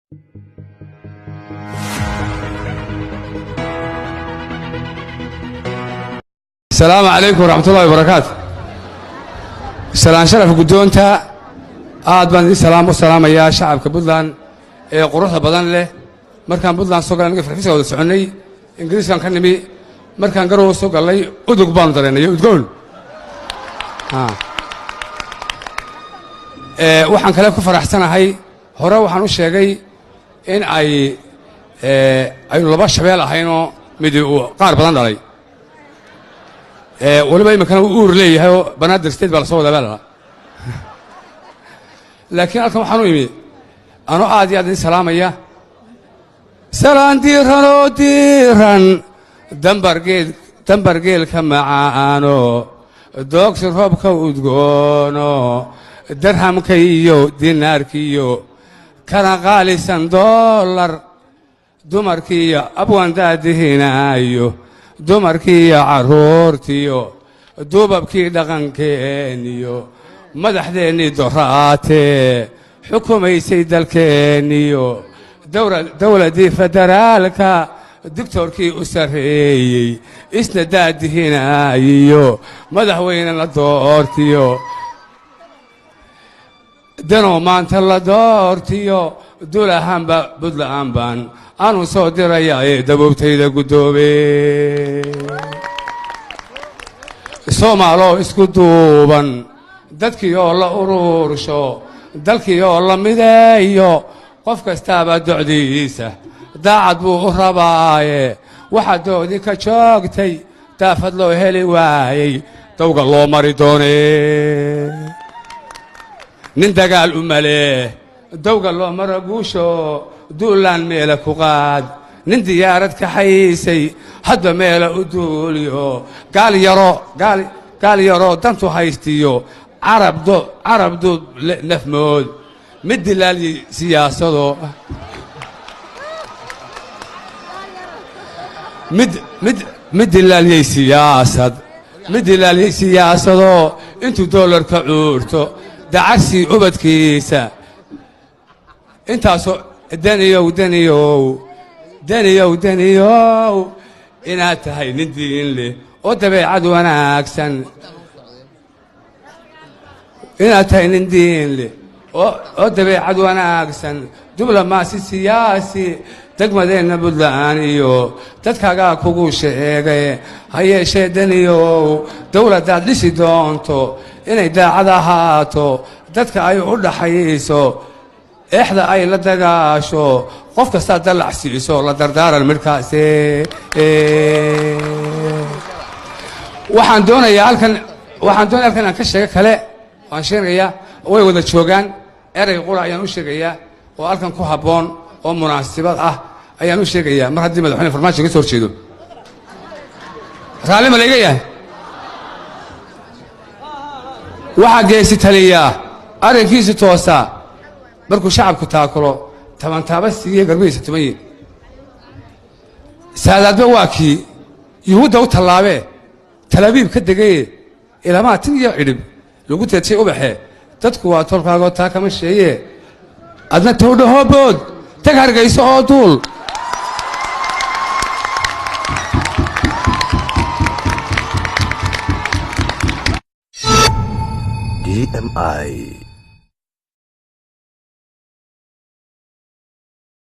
السلام عليكم ورحمة الله وبركاته. سلام شرف قدونتا بان سلام يا شعب كبودلان قروح بدن له مركان بودلان سوق أنا في الحساب والسعودي إنجليز كان نبي مركان قروا سوق الله أدق باندرنا يقول waxaan kale ku faraxsanahay hore waxaan u sheegay in ay laba shabeel ahayno mid qaar badan dhalay waliba imakan uu uur leeyahay oo banaadir state baa la soo wada baa laakiin halkan waxaan u imi ano aad iyo aad salaamaya salaan diiran dambargeel ka macaano doogsi roobka udgoono درهم كيو دينار كيو كان غاليسان دولار دمر كيو أبوان دادهنا أيو دمر كيو عرورتيو دوباب كي دغن كينيو مدح ديني دوراتي حكومي سيد الكينيو دولة دي فدرالكا دكتور كي أسرهي إسنا دادهنا أيو مدح وين الدورتيو دنو maanta la doortiyo dul ahaanba budlaan baan aanu soo dirayaa daboobtayda gudoobe Soomaalo isku duuban dadkii oo la urursho dalkii oo la mideeyo qof kastaaba docdiisa daacad buu u rabaaye waxa doodi ka joogtay taafad loo heli waayay dawga loo mari doonee nin dagaal u male dawga loo maro guusho duulaan meela ku qaad nin diyaarad ka xaysay hadba meela u duuliyo gaal yaro dantu haystiyo carabdu nafmood mid dilaali siyaasado mid dilaali siyaasado intuu doolarka cuurto دعسي أبدكيسا انتاسو دنيو إنا تهي ندين لي ودبي عدوانا أكسن إنا تهي ندين لي ودبي عدوانا أكسن دبلا ماسي سياسي تقمدين بدلانيو تدكاقا كوكو شيغي هيا شيدنيو دولة داد لسي دونتو إنay daacad ahaato dadka ay u dhaxayso eexda ay la dagaasho qof kasta dalacsiiso la dardaaran markaas waxaan doonayaa halkan aan ka sheego kale waan sheegayaa way wada joogan eray qura ayaan u sheegayaa oo halkan ku haboon oo munaasabad ah ayaan u sheegayaa mar haddii madaxweyne farmaajo ka soo horjeedo raali ma laga yahay waxa geesi taliya arrinkiisu toosa markuu shacabku taakulo tabantaaba siiyay garbihiisa tumayin saadaadba waa kii yuhuudda u tallaabee talabiib ka degay ilaamaa tin iyo cidhib lagu teedsay ubaxe dadku waa tolkaagoo taa kama sheeye adna towdhahoo bood tag hargayso oo duul DMI